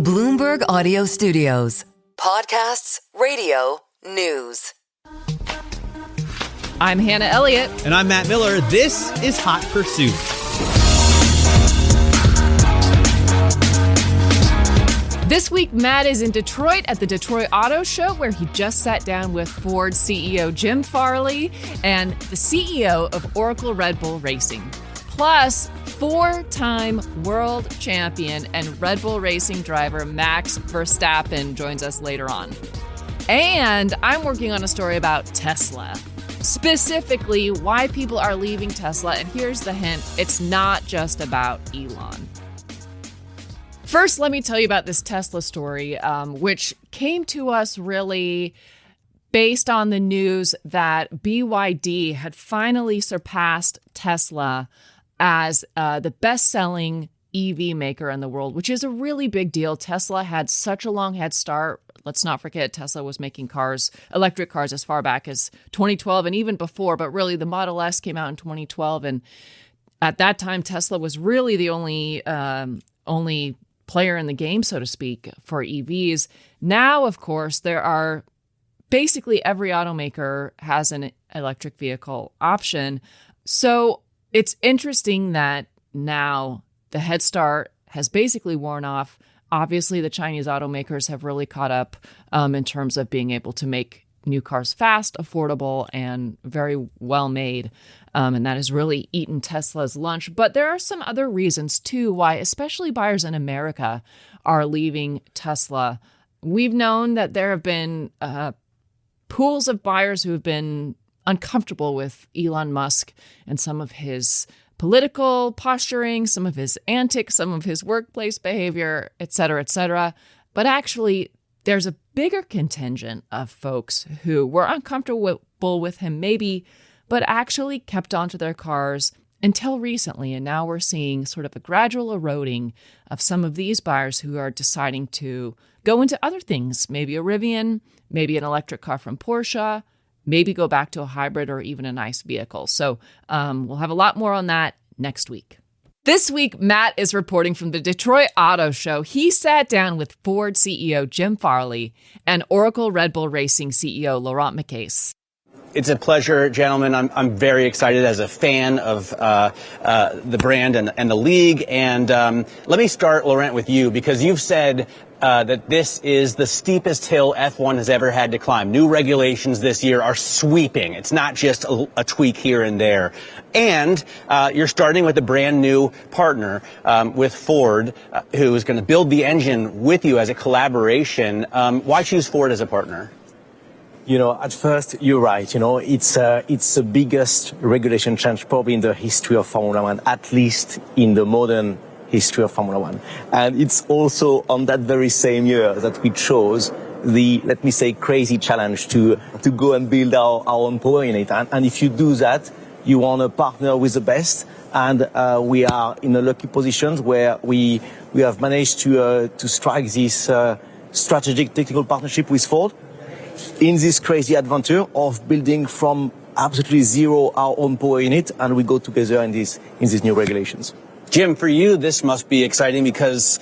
Bloomberg Audio Studios. Podcasts, radio, news. I'm Hannah Elliott. And I'm Matt Miller. This is Hot Pursuit. This week, Matt is in Detroit at the Detroit Auto Show, where he just sat down with Ford CEO Jim Farley and the CEO of Oracle Red Bull Racing. Plus, four-time world champion and Red Bull Racing driver Max Verstappen joins us later on. And I'm working on a story about Tesla. Specifically, why people are leaving Tesla. And here's the hint. It's not just about Elon. First, let me tell you about this Tesla story, which came to us really based on the news that BYD had finally surpassed Tesla as the best-selling EV maker in the world, which is a really big deal. Tesla had such a long head start. Let's not forget, Tesla was making cars, electric cars, as far back as 2012 and even before, but really the Model S came out in 2012. And at that time, Tesla was really the only player in the game, so to speak, for EVs. Now, of course, there are basically every automaker has an electric vehicle option. So it's interesting that now the head start has basically worn off. Obviously, the Chinese automakers have really caught up in terms of being able to make new cars fast, affordable, and very well made. And that has really eaten Tesla's lunch. But there are some other reasons, too, why especially buyers in America are leaving Tesla. We've known that there have been pools of buyers who have been uncomfortable with Elon Musk and some of his political posturing, some of his antics, some of his workplace behavior, et cetera, et cetera. But actually, there's a bigger contingent of folks who were uncomfortable with him maybe, but actually kept onto their cars until recently. And now we're seeing sort of a gradual eroding of some of these buyers who are deciding to go into other things, maybe a Rivian, maybe an electric car from Porsche, maybe go back to a hybrid or even a nice vehicle. So we'll have a lot more on that next week. This week, Matt is reporting from the Detroit Auto Show. He sat down with Ford CEO Jim Farley and Oracle Red Bull Racing CEO Laurent Mekies. It's a pleasure, gentlemen. I'm very excited as a fan of the brand and the league. And let me start, Laurent, with you, because you've said that this is the steepest hill F1 has ever had to climb. New regulations this year are sweeping. It's not just a tweak here and there. And you're starting with a brand new partner with Ford, who is going to build the engine with you as a collaboration. Why choose Ford as a partner? You know, at first, you're right. You know, it's the biggest regulation change probably in the history of Formula One, at least in the modern history of Formula One. And it's also on that very same year that we chose the, let me say, crazy challenge to go and build our own power unit. And if you do that, you want to partner with the best. And we are in a lucky position where we have managed to strike this strategic technical partnership with Ford in this crazy adventure of building from absolutely zero our own power unit, and we go together in these new regulations. Jim, for you, this must be exciting because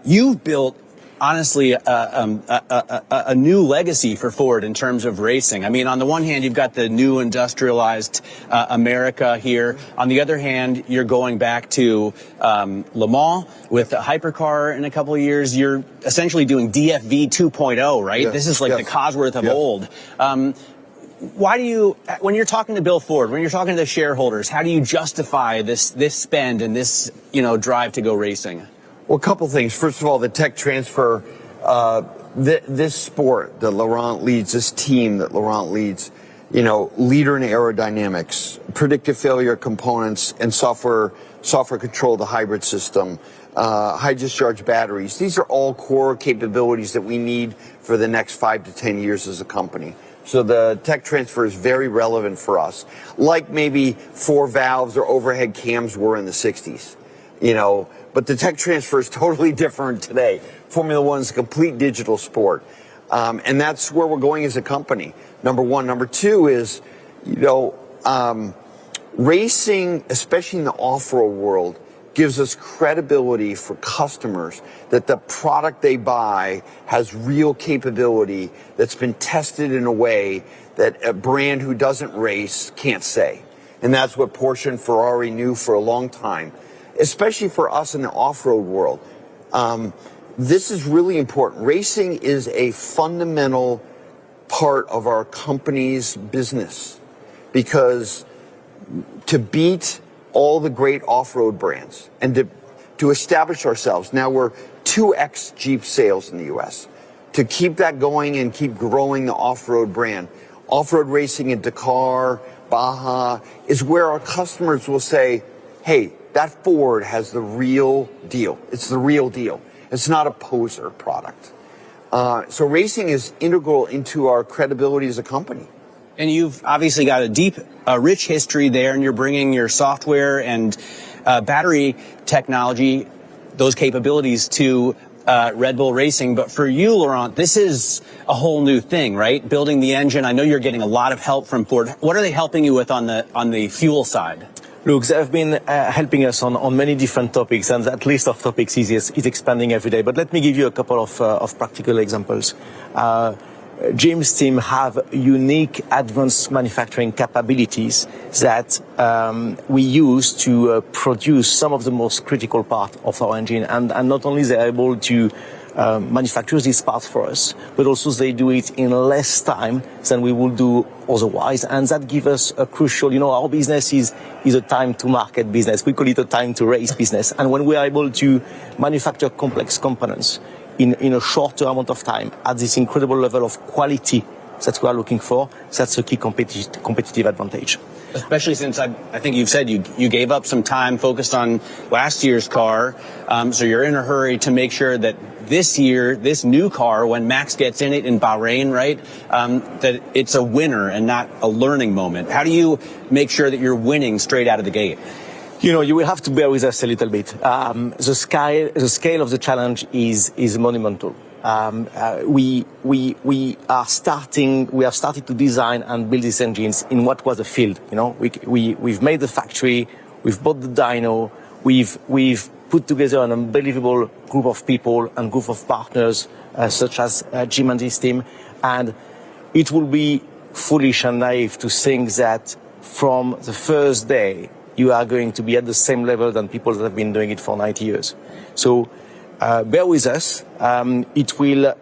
you've built, honestly, a new legacy for Ford in terms of racing. I mean, on the one hand, you've got the new industrialized America here. On the other hand, you're going back to Le Mans with a hypercar in a couple of years. You're essentially doing DFV 2.0, right? Yes, this is like the Cosworth of old. Why do you, when you're talking to Bill Ford, when you're talking to the shareholders, how do you justify this spend and this, drive to go racing? Well, a couple things. First of all, the tech transfer, this sport that Laurent leads, this team that Laurent leads, leader in aerodynamics, predictive failure components, and software control, the hybrid system, high discharge batteries. These are all core capabilities that we need for the next 5 to 10 years as a company. So the tech transfer is very relevant for us, like maybe 4 valves or overhead cams were in the 60s, but the tech transfer is totally different today. Formula One is a complete digital sport. And that's where we're going as a company. Number one. Number two is, racing, especially in the off-road world, gives us credibility for customers that the product they buy has real capability that's been tested in a way that a brand who doesn't race can't say. And that's what Porsche and Ferrari knew for a long time, especially for us in the off-road world. This is really important. Racing is a fundamental part of our company's business because to beat all the great off-road brands and to establish ourselves, now we're 2x Jeep sales in the U.S., to keep that going and keep growing the off-road brand. Off-road racing in Dakar, Baja is where our customers will say, hey, that Ford has the real deal. It's the real deal. It's not a poser product. So racing is integral into our credibility as a company. And you've obviously got a deep, rich history there, and you're bringing your software and battery technology, those capabilities to Red Bull Racing. But for you, Laurent, this is a whole new thing, right? Building the engine. I know you're getting a lot of help from Ford. What are they helping you with on the fuel side? Look, they've been helping us on many different topics, and that list of topics is expanding every day. But let me give you a couple of practical examples. Jim's team have unique advanced manufacturing capabilities that we use to produce some of the most critical part of our engine. And not only they're able to manufacture these parts for us, but also they do it in less time than we would do otherwise. And that gives us a crucial, our business is a time to market business. We call it a time to race business. And when we are able to manufacture complex components in a shorter amount of time at this incredible level of quality that we are looking for, that's a key competitive advantage. Especially since I think you've said you gave up some time focused on last year's car, so you're in a hurry to make sure that this year, this new car, when Max gets in it in Bahrain, right, that it's a winner and not a learning moment. How do you make sure that you're winning straight out of the gate? You will have to bear with us a little bit. The scale of the challenge is monumental. We have started to design and build these engines in what was a field. We've made the factory, we've bought the dyno, we've put together an unbelievable group of people and group of partners, such as Jim and his team. And it will be foolish and naive to think that from the first day, you are going to be at the same level than people that have been doing it for 90 years. So bear with us. It will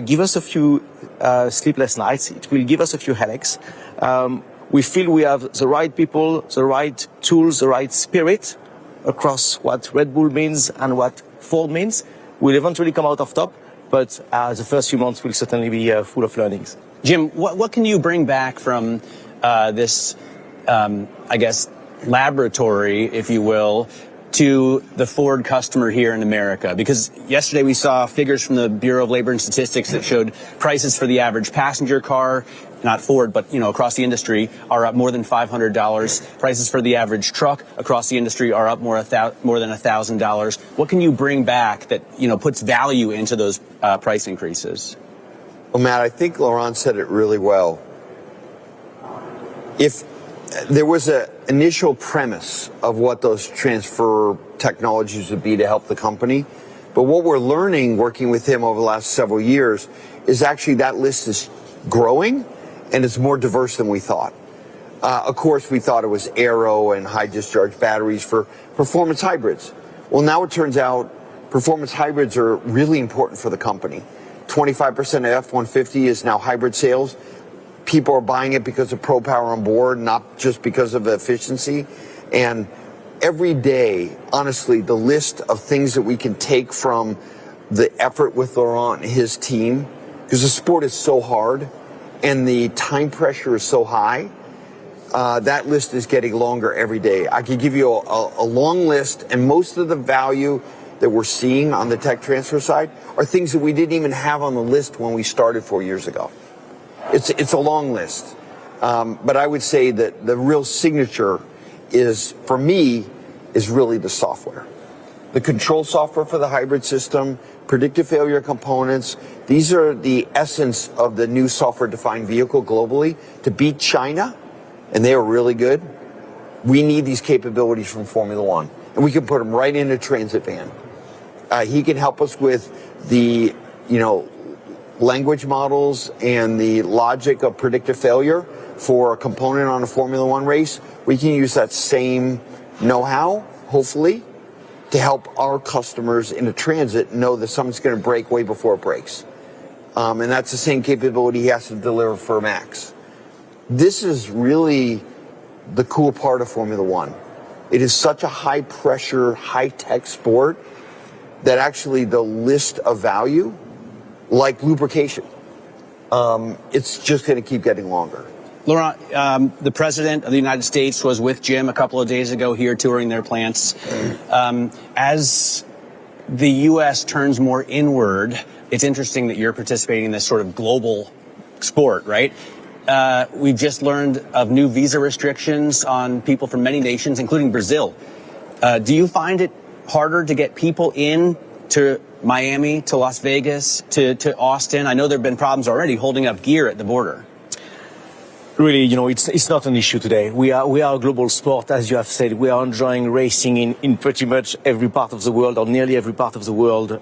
give us a few sleepless nights. It will give us a few headaches. We feel we have the right people, the right tools, the right spirit across what Red Bull means and what Ford means. We'll eventually come out of top, but the first few months will certainly be full of learnings. Jim, what can you bring back from this, laboratory, if you will, to the Ford customer here in America? Because yesterday we saw figures from the Bureau of Labor and Statistics that showed prices for the average passenger car, not Ford, but across the industry, are up more than $500. Prices for the average truck across the industry are up more than $1,000. What can you bring back that puts value into those price increases? Well, Matt, I think Laurent said it really well. If there was an initial premise of what those transfer technologies would be to help the company, but what we're learning working with him over the last several years is actually that list is growing and it's more diverse than we thought. Of course, we thought it was aero and high discharge batteries for performance hybrids. Well, now it turns out performance hybrids are really important for the company. 25% of F-150 is now hybrid sales. People are buying it because of Pro Power on board, not just because of efficiency. And every day, honestly, the list of things that we can take from the effort with Laurent and his team, because the sport is so hard and the time pressure is so high, that list is getting longer every day. I could give you a long list, and most of the value that we're seeing on the tech transfer side are things that we didn't even have on the list when we started 4 years ago. It's a long list, but I would say that the real signature for me, is really the software. The control software for the hybrid system, predictive failure components, these are the essence of the new software-defined vehicle globally. To beat China, and they are really good, we need these capabilities from Formula One. and we can put him right in a transit van. He can help us with the, language models and the logic of predictive failure for a component on a Formula One race. We can use that same know-how, hopefully, to help our customers in a transit know that something's going to break way before it breaks. And that's the same capability he has to deliver for Max. This is really the cool part of Formula One. It is such a high-pressure, high-tech sport that actually the list of value, like lubrication, it's just going to keep getting longer. Laurent, the president of the United States was with Jim a couple of days ago here touring their plants. As the U.S. turns more inward, it's interesting that you're participating in this sort of global sport, right? We've just learned of new visa restrictions on people from many nations, including Brazil. Do you find it harder to get people in to Miami, to Las Vegas, to Austin? I know there have been problems already holding up gear at the border. Really, it's not an issue today. We are a global sport, as you have said. We are enjoying racing in pretty much every part of the world, or nearly every part of the world.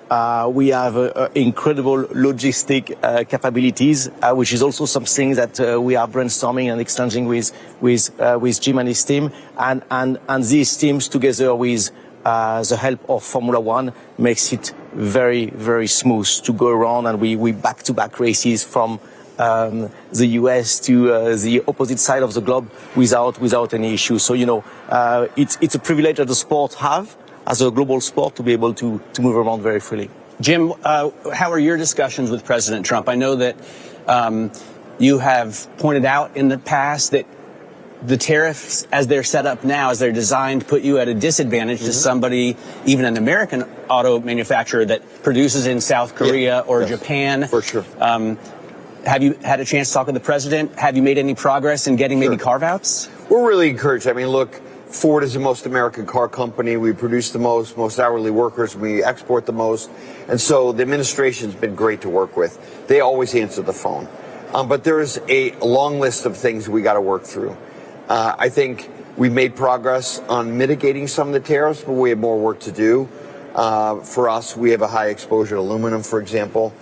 We have incredible logistic capabilities, which is also something that we are brainstorming and exchanging with Jim and his team, and these teams together with the help of Formula One makes it very, very smooth to go around, and we back-to-back races from the US to the opposite side of the globe without any issue. So, it's a privilege that the sport have as a global sport to be able to move around very freely. Jim, how are your discussions with President Trump? I know that you have pointed out in the past that the tariffs, as they're set up now, as they're designed, put you at a disadvantage to somebody, even an American auto manufacturer that produces in South Korea or Japan. For sure. Have you had a chance to talk with the president? Have you made any progress in getting maybe carve-outs? We're really encouraged. I mean, look, Ford is the most American car company. We produce the most hourly workers. We export the most. And so the administration's been great to work with. They always answer the phone. But there's a long list of things we got to work through. I think we've made progress on mitigating some of the tariffs, but we have more work to do. For us, we have a high exposure to aluminum, for example.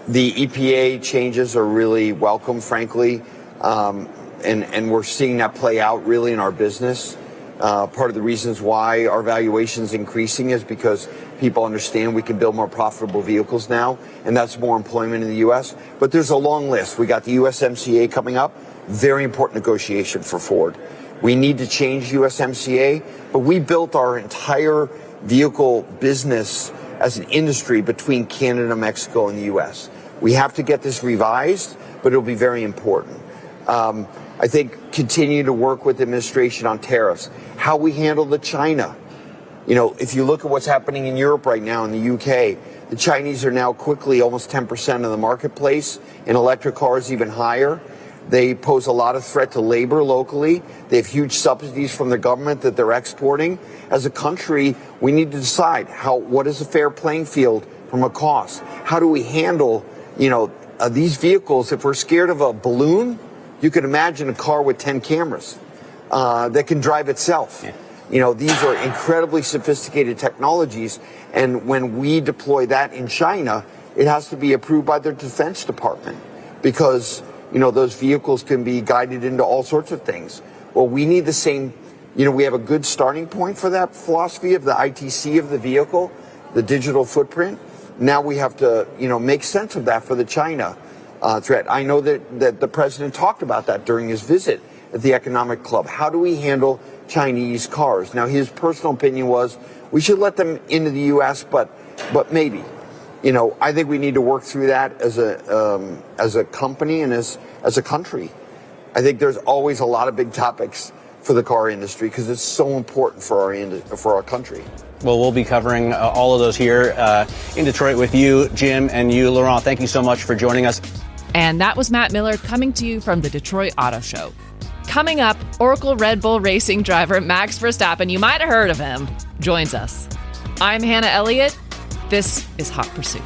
The EPA changes are really welcome, frankly, and we're seeing that play out really in our business. Part of the reasons why our valuation is increasing is because people understand we can build more profitable vehicles now, and that's more employment in the U.S. But there's a long list. We got the USMCA coming up. Very important negotiation for Ford. We need to change USMCA, but we built our entire vehicle business as an industry between Canada, Mexico, and the U.S. We have to get this revised, but it'll be very important. I think continue to work with the administration on tariffs, how we handle the China. If you look at what's happening in Europe right now, in the UK, the Chinese are now quickly almost 10% of the marketplace. In electric cars, even higher. They pose a lot of threat to labor locally. They have huge subsidies from the government that they're exporting. As a country, we need to decide what is a fair playing field from a cost. How do we handle, these vehicles? If we're scared of a balloon, you can imagine a car with 10 cameras that can drive itself. Yeah. These are incredibly sophisticated technologies, and when we deploy that in China, it has to be approved by their Defense Department because those vehicles can be guided into all sorts of things. Well, we need the same, we have a good starting point for that philosophy of the ITC of the vehicle, the digital footprint. Now we have to, make sense of that for the China threat. I know that the president talked about that during his visit at the Economic Club. How do we handle Chinese cars? Now, his personal opinion was we should let them into the U.S., but maybe. I think we need to work through that as a company and as a country. I think there's always a lot of big topics for the car industry because it's so important for our country. Well, we'll be covering all of those here in Detroit with you, Jim, and you, Laurent. Thank you so much for joining us. And that was Matt Miller coming to you from the Detroit Auto Show. Coming up, Oracle Red Bull Racing driver Max Verstappen, you might have heard of him, joins us. I'm Hannah Elliott. This is Hot Pursuit.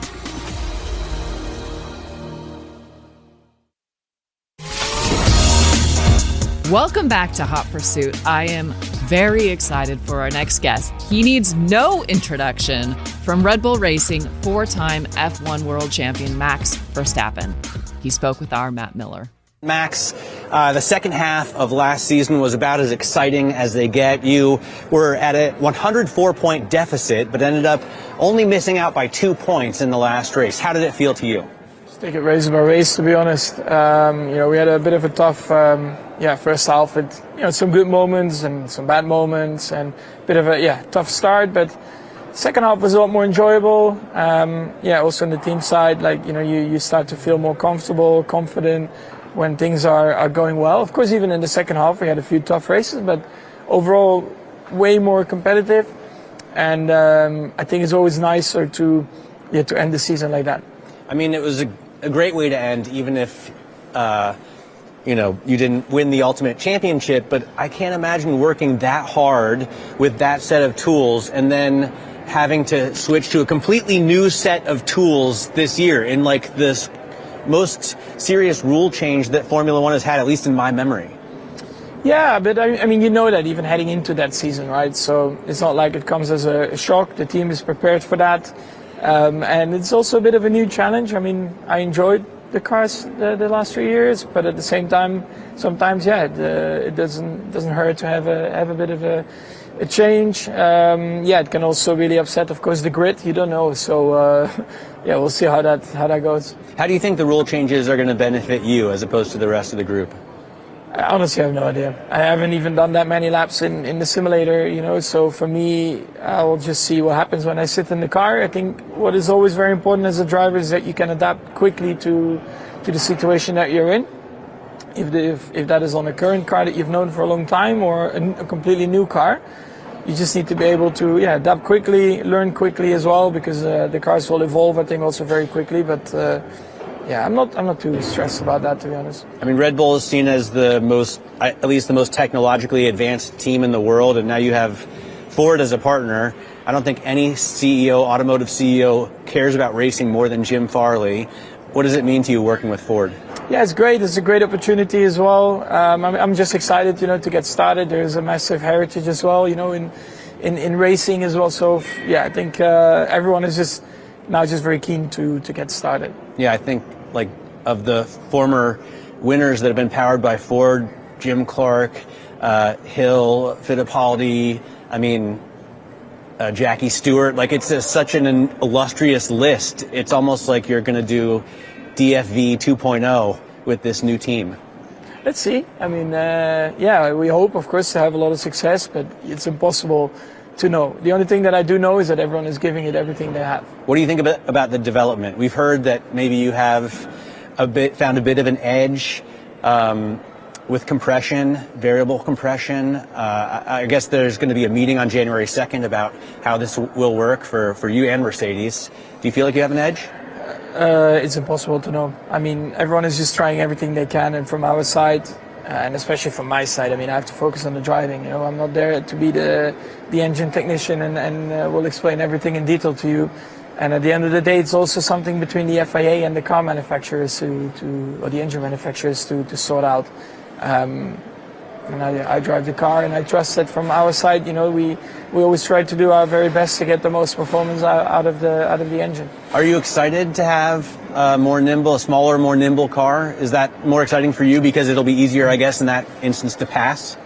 Welcome back to Hot Pursuit. I am very excited for our next guest. He needs no introduction. From Red Bull Racing, 4-time F1 world champion Max Verstappen. He spoke with our Matt Miller. Max, the second half of last season was about as exciting as they get. You were at a 104-point deficit, but ended up only missing out by 2 points in the last race. How did it feel to you? Just take it race by race, to be honest. We had a bit of a tough, first half with some good moments and some bad moments, and a bit of a tough start. But second half was a lot more enjoyable. Also on the team side, you start to feel more comfortable, confident when things are going well. Of course, even in the second half, we had a few tough races, but overall, way more competitive. And I think it's always nicer to end the season like that. I mean, it was a great way to end, even if you didn't win the ultimate championship. But I can't imagine working that hard with that set of tools and then having to switch to a completely new set of tools this year in this most serious rule change that Formula One has had, at least in my memory. Yeah, but I mean, that even heading into that season, right? So it's not like it comes as a shock. The team is prepared for that. And it's also a bit of a new challenge. I mean, I enjoyed the cars the last 3 years, but at the same time, sometimes, it doesn't hurt to have a bit of a change. It can also really upset, of course, the grid. You don't know. So, we'll see how that goes. How do you think the rule changes are going to benefit you as opposed to the rest of the group? I honestly have no idea. I haven't even done that many laps in the simulator, so for me, I'll just see what happens when I sit in the car. I think what is always very important as a driver is that you can adapt quickly to the situation that you're in. If that is on a current car that you've known for a long time or a completely new car, you just need to be able to adapt quickly, learn quickly as well, because the cars will evolve, I think, also very quickly. But I'm not too stressed about that, to be honest. I mean, Red Bull is seen as at least the most technologically advanced team in the world, and now you have Ford as a partner. I don't think any automotive CEO, cares about racing more than Jim Farley. What does it mean to you working with Ford? Yeah, it's great. It's a great opportunity as well. I'm just excited, to get started. There's a massive heritage as well, in racing as well. So, I think everyone is just very keen to get started. Yeah, I think, of the former winners that have been powered by Ford, Jim Clark, Hill, Fittipaldi, Jackie Stewart, it's such an illustrious list. It's almost like you're going to do DFV 2.0 with this new team. Let's see. I mean, we hope, of course, to have a lot of success, but it's impossible to know. The only thing that I do know is that everyone is giving it everything they have. What do you think about the development? We've heard that maybe you have found a bit of an edge with compression, variable compression. I guess there's going to be a meeting on January 2nd about how this will work for you and Mercedes. Do you feel like you have an edge? It's impossible to know. I mean, everyone is just trying everything they can, and from our side, and especially from my side, I have to focus on the driving. I'm not there to be the engine technician and will explain everything in detail to you. And at the end of the day, it's also something between the FIA and the car manufacturers or the engine manufacturers to sort out. I drive the car, and I trust that from our side, we always try to do our very best to get the most performance out of the engine. Are you excited to have a smaller, more nimble car? Is that more exciting for you because it'll be easier, I guess, in that instance to pass?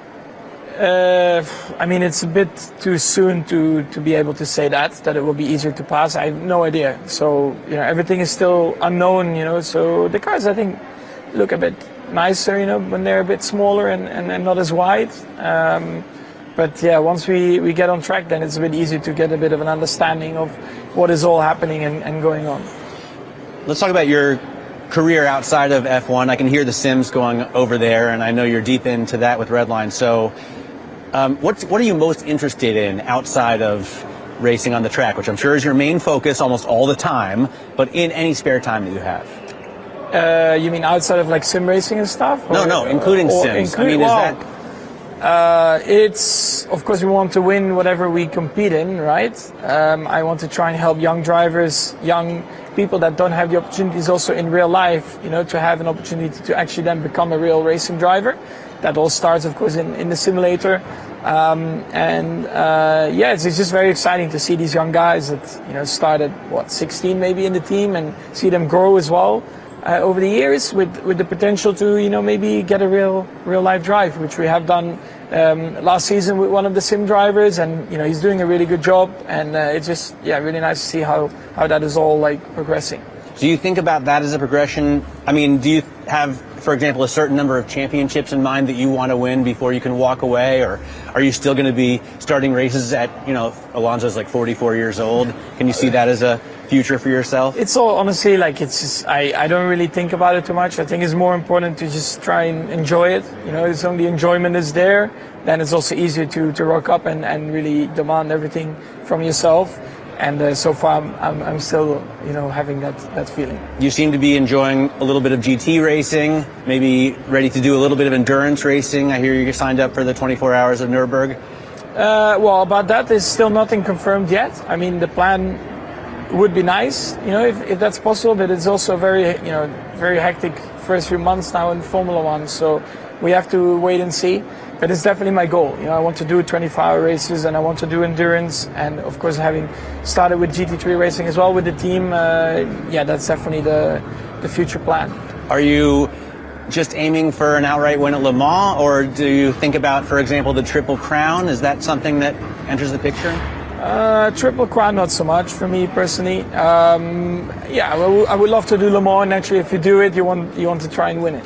It's a bit too soon to be able to say that it will be easier to pass. I have no idea. So, everything is still unknown, so the cars, I think, look a bit nicer, when they're a bit smaller and not as wide. But once we get on track, then it's a bit easier to get a bit of an understanding of what is all happening and going on. Let's talk about your career outside of F1. I can hear the Sims going over there, and I know you're deep into that with Redline. So what are you most interested in outside of racing on the track, which I'm sure is your main focus almost all the time, but in any spare time that you have? You mean outside of sim racing and stuff? No, including Sims. It's, of course, we want to win whatever we compete in, right? I want to try and help young drivers, young people that don't have the opportunities also in real life, to have an opportunity to actually then become a real racing driver. that all starts, of course, in the simulator. It's just very exciting to see these young guys that started 16 maybe in the team, and see them grow as well over the years with the potential to maybe get a real life drive, which we have done last season with one of the sim drivers, and he's doing a really good job, and it's just really nice to see how that is all progressing. Do you think about that as a progression? I mean, do you have, for example, a certain number of championships in mind that you want to win before you can walk away? Or are you still going to be starting races at, Alonso's 44 years old? Can you see that as a future for yourself? It's all, honestly, it's just, I don't really think about it too much. I think it's more important to just try and enjoy it. It's only enjoyment is there, then it's also easier to rock up and really demand everything from yourself. And so far, I'm still, having that feeling. You seem to be enjoying a little bit of GT racing, maybe ready to do a little bit of endurance racing. I hear you signed up for the 24 Hours of Nürburgring. About that, there's still nothing confirmed yet. I mean, the plan would be nice, if that's possible, but it's also very hectic first few months now in Formula One. So we have to wait and see. But it's definitely my goal. I want to do 24-hour races, and I want to do endurance. And of course, having started with GT3 racing as well with the team, that's definitely the future plan. Are you just aiming for an outright win at Le Mans, or do you think about, for example, the Triple Crown? Is that something that enters the picture? Triple Crown, not so much for me personally. I would love to do Le Mans. Naturally, if you do it, you want to try and win it.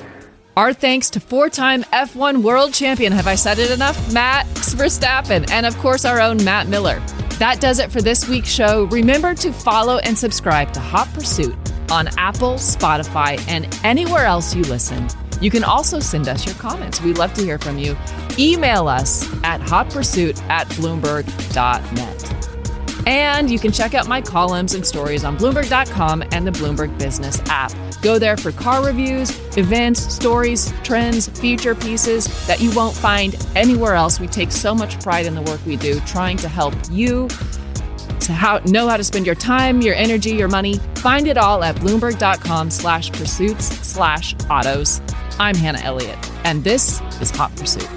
Our thanks to four-time F1 world champion, have I said it enough? Max Verstappen, and of course our own Matt Miller. That does it for this week's show. Remember to follow and subscribe to Hot Pursuit on Apple, Spotify, and anywhere else you listen. You can also send us your comments. We'd love to hear from you. Email us at hotpursuit@bloomberg.net. And you can check out my columns and stories on Bloomberg.com and the Bloomberg Business app. Go there for car reviews, events, stories, trends, feature pieces that you won't find anywhere else. We take so much pride in the work we do, trying to help you to know how to spend your time, your energy, your money. Find it all at Bloomberg.com/pursuits/autos. I'm Hannah Elliott, and this is Hot Pursuit.